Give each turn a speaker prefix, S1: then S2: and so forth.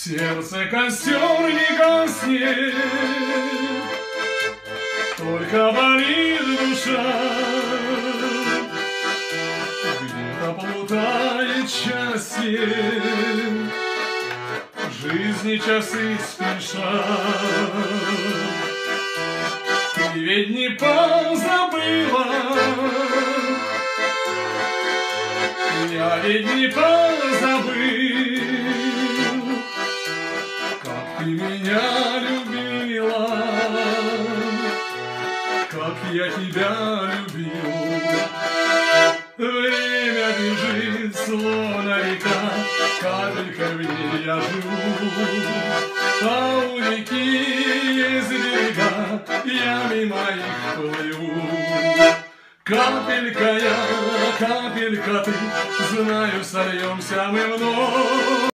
S1: сердце костер не гаснет, только болит душа. Где-то плутает счастье, жизни часы спешат. Ты ведь не позабыла, я ведь не позабыл, как ты меня любила, как я тебя любил. Время бежит, словно река, капелька в ней я живу. А у реки есть берега, я мимо их плыву. Капелька я, капелька ты, знаю, сольемся мы вновь.